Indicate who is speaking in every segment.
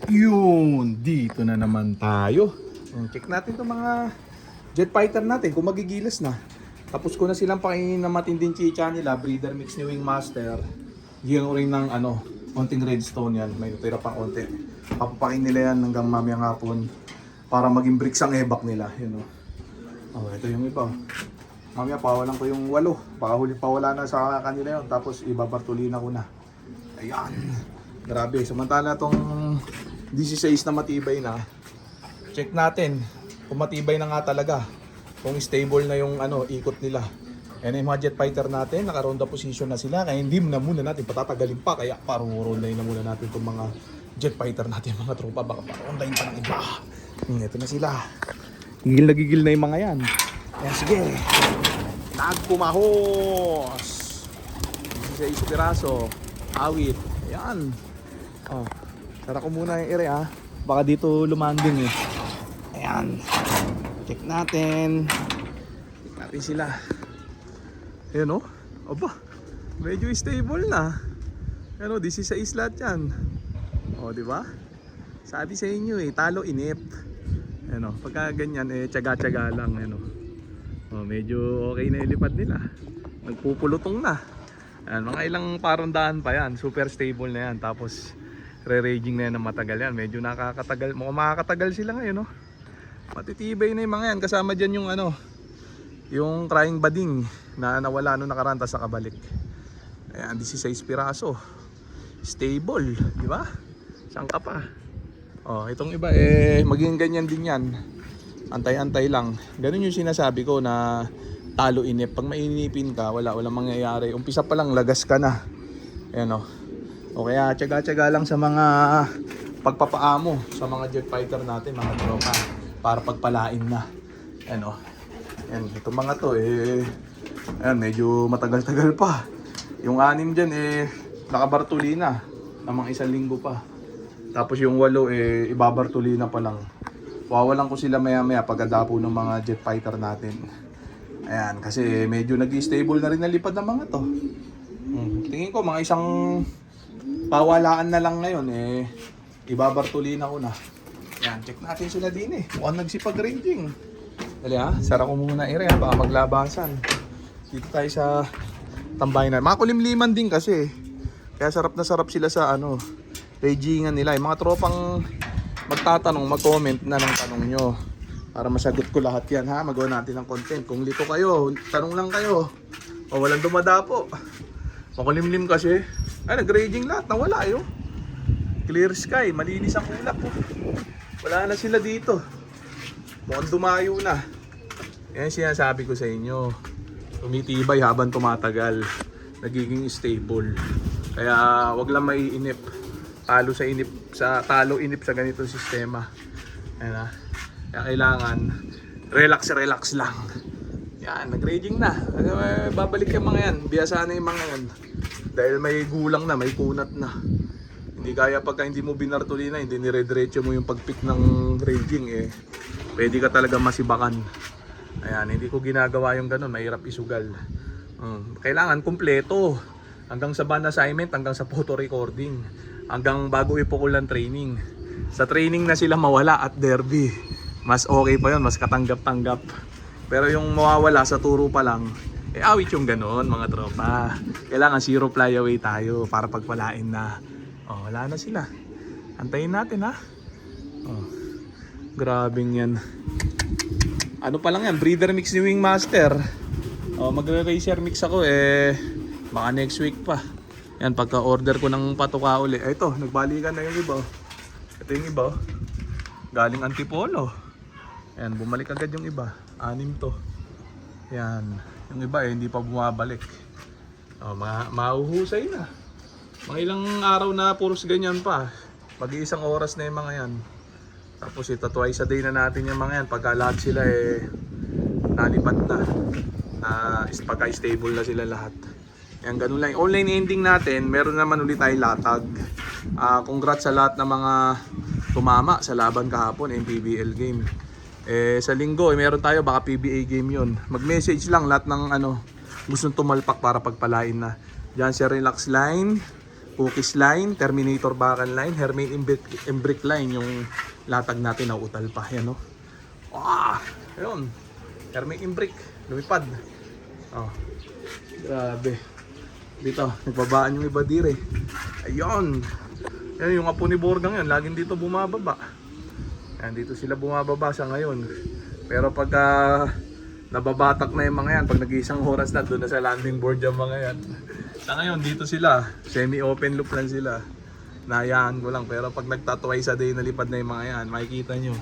Speaker 1: Yun, dito na naman tayo. Check natin itong mga jet fighter natin kung magigilas na. Tapos ko na silang pakainin ng matinding chicha nila, breeder mix ni Wingmaster. Gino rin ng konting redstone yan, may natira pang konti. Papapakin nila yan hanggang mamayang hapon para maging bricks ang ebak nila. Yun, ito yung iba. Mamaya pawalan ko yung 8. Baka huli pawala na sa kanila yun. Tapos ibabartulina ko na. Ayan. Grabe. Samantala itong 16 na matibay na. Check natin kung matibay na nga talaga. Kung stable na yung ikot nila. Yan yung mga jet fighter natin. Naka-ronda position na sila. Kaya hindi na muna natin patatagalin pa. Kaya parang rondahin na muna natin itong mga jet fighter natin. Mga tropa. Baka parang rondahin pa ng iba. Ito na sila. Gigil na gigil na yung mga yan. Ayan, sige. Nagpumahos. 16 piraso. Awit. Ayan. Tara ko muna yung area. Baka dito lumanding eh. Ayan. Check natin. Check natin sila. Ayan Aba. Medyo stable na. Ayan 16 lahat yan. Diba? Sabi sa inyo talo inip. Ayan pagka ganyan tiyaga-tiyaga lang. Ayan medyo okay na ilipad nila. Nagpupulutong na. Ayan, mga ilang parandaan pa yan. Super stable na yan. Tapos re-raging na yan ng matagal yan. Medyo nakakatagal. Makakatagal sila ngayon matitibay na yung mga yan. Kasama dyan yung yung crying bading na nawala nung nakaranta sa kabalik. Ayan, 16 piraso. Stable, di ba? Saan ka pa? Itong iba maging ganyan din yan. Antay-antay lang. Ganun yung sinasabi ko na talo inip. Pag mainipin ka, walang mangyayari. Umpisa pa lang, lagas ka na. Ayan o kaya tiyaga-tiyaga lang sa mga pagpapaamo sa mga jet fighter natin, mga tropa. Para pagpalain na. Ayan Ayan, itong mga to ayan, medyo matagal-tagal pa. Yung 6 dyan nakabartulina na mga 1 linggo pa. Tapos yung 8 ibabartulina pa lang. Wawalan ko sila maya-maya pagkadapo ng mga jet fighter natin. Ayan, kasi medyo nag-stable na rin ang lipad ng mga to. Tingin ko mga isang pawalaan na lang ngayon ibabartulina ko na. Ayan, check natin sila din mukhang nagsipag ranging. Dali sara ko muna area baka maglabasan. Dito tayo sa tambayan. Mga kulimliman din kasi. Kaya sarap na sarap sila sa ragingan nila. Yung mga tropang magtatanong, mag-comment na ng tanong nyo para masagot ko lahat yan magawa natin ng content. Kung lito kayo, tanong lang kayo walang dumadapo. Makulimlim kasi nag-raging lahat, nawala clear sky, malinis ang ulap wala na sila dito, mukhang dumayo na. Yan sinasabi ko sa inyo, tumitibay habang tumatagal, nagiging stable. Kaya wag lang maiinip, talo inip sa ganitong sistema. Ayan kaya kailangan relax lang. Yan, nag-raging na. Babalik yung mga yan, biyasa na yung mga yan. Dahil may gulang na, may kunat na. Hindi kaya pagka hindi mo binartulina, hindi nire-diretso mo yung pagpick ng raging pwede ka talaga masibakan. Ayan, hindi ko ginagawa yung ganun, mahirap isugal. Kailangan kumpleto. Hanggang sa band assignment, hanggang sa photo recording, hanggang bago ipukul ng training. Sa training na sila mawala at derby, mas okay pa yun, mas katanggap-tanggap. Pero yung mawawala sa turo pa lang, awit yung ganoon mga tropa. Kailangan 0 fly away tayo para pagpalain na. Wala na sila. Antayin natin grabing yan. Ano pa lang yan, breeder mix ni Wingmaster. Magre-racer mix ako baka next week pa. Yan, pagka order ko ng patuka uli. Ito, nagbalikan na yung iba. Ito yung iba. Galing Antipolo. Yan, bumalik agad yung iba. 6 to. Yan. Yung iba hindi pa bumabalik. Mahuhusay na. Mga ilang araw na puros ganyan pa. Mag-iisang oras na yung mga yan. Tapos twice a day na natin yung mga yan. Pagka lahat sila nalipat na. Pagka-stable na sila lahat. Yan, ganun lang. Online ending natin, meron naman ulit tayong latag. Congrats sa lahat ng mga tumama sa laban kahapon, MPBL game. Sa linggo, meron tayo, baka PBA game yun. Mag-message lang lahat ng gustong tumalpak para pagpalain na. Diyan sa relax line, Cookies line, Terminator Bakan line, Hermain Embrick line, yung latag natin na utal pa. Yan, no? Ayun. Hermain Embrick, lumipad. Oh, grabe. Dito, nagbabaan yung iba dire. Ayun. Yan yung apo ni Borgang yan, laging dito bumababa. Yan, dito sila bumababa sa ngayon. Pero pagka nababatak na yung mga yan, pag nag-iisang oras na, doon na sa landing board yung mga yan. Sa ngayon, dito sila, semi-open loop lang sila. Nayaan ko lang, pero pag nagtatway sa day, nalipad na yung mga yan, makikita nyo.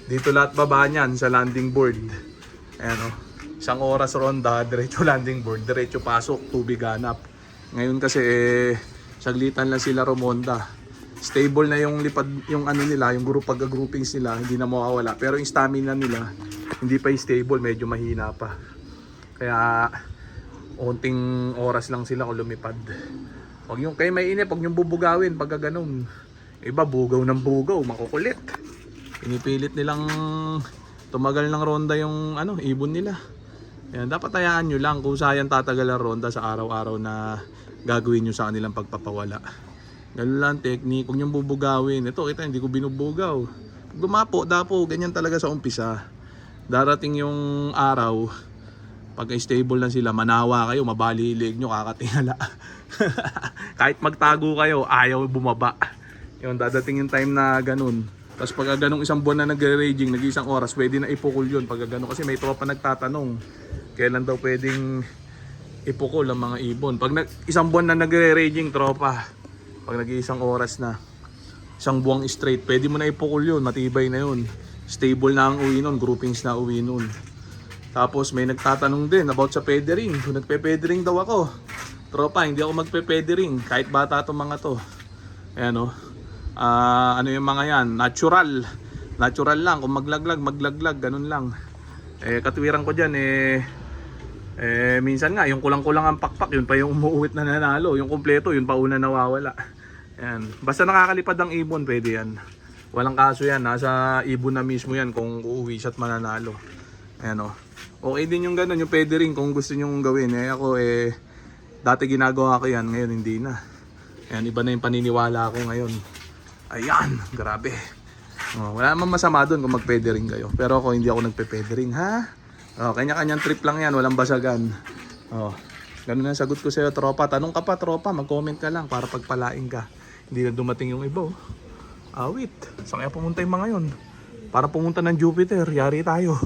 Speaker 1: Dito lahat baba niyan sa landing board. Ayan o. Isang oras ronda, diretso landing board, diretso pasok, tubig hanap. Ngayon kasi saglitan lang sila rumonda. Stable na yung lipad, yung ano nila, yung pagka-groupings nila, hindi na mawawala. Pero yung stamina nila, hindi pa stable, medyo mahina pa. Kaya, unting oras lang sila kung lumipad. Huwag yung, kayo may inip, huwag yung bubugawin pagka ganun. Iba, bugaw ng bugaw, makukulit. Pinipilit nilang tumagal ng ronda yung ibon nila. Yan, dapat hayaan nyo lang kung sayang tatagal ang ronda sa araw-araw na gagawin nyo sa kanilang pagpapaawala. Ganun lang technique, kung yung bubugawin. Ito, kita, hindi ko binubugaw. Gumapo, dapo, ganyan talaga sa umpisa. Darating yung araw, pag stable na sila, manawa kayo, mabalilig nyo, kakatingala. Kahit magtago kayo, ayaw bumaba. Yun, dadating yung time na ganun. Tapos pag ganung isang buwan na nagre-raging, nag-isang oras, pwede na ipukul yun. Pag ganun, kasi may tropa nagtatanong, kailan daw pwedeng ipukul ang mga ibon. Pag isang buwan na nagre-raging, tropa, pag nag-iisang oras na, isang buwang straight, pwede mo na ipukul yun, matibay na yun. Stable na ang uwi nun, groupings na uwi nun. Tapos may nagtatanong din about sa feathering. Kung nagpe-feathering daw ako, tropa, hindi ako magpe-feathering, kahit bata itong mga to. Ayan o. Ano yung mga yan? Natural lang. Kung maglaglag, ganun lang. Katwiran ko dyan, minsan nga, yung kulang-kulang ang pakpak, yun pa yung umuuwit na nanalo. Yung kumpleto, yun pa una nawawala. Ayan. Basta nakakalipad ang ibon, pwede yan. Walang kaso yan. Nasa ibon na mismo yan kung uuwi siya at mananalo. Ayan o. Okay din yung ganun, yung feathering kung gusto nyo gawin. Ako dati ginagawa ko yan, ngayon hindi na. Ayan, iba na yung paniniwala ko ngayon. Ayan, grabe. Wala naman masama doon kung mag-feathering kayo. Pero ako hindi ako nagpe-feathering, ha? Kanya-kanyang trip lang yan, walang basagan. Ganun na sagot ko sa'yo, tropa. Tanong ka pa, tropa, mag-comment ka lang para pagpalain ka. Hindi na dumating yung iba. Wait, saan kaya pumunta yung mga yun? Para pumunta ng Jupiter, yari tayo.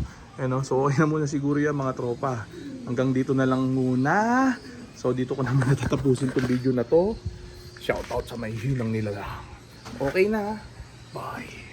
Speaker 1: So okay na muna siguro yan mga tropa. Hanggang dito na lang muna. So dito ko naman natatapusin tong video na to. Shoutout sa may hinang nila lang. Okay na. Bye.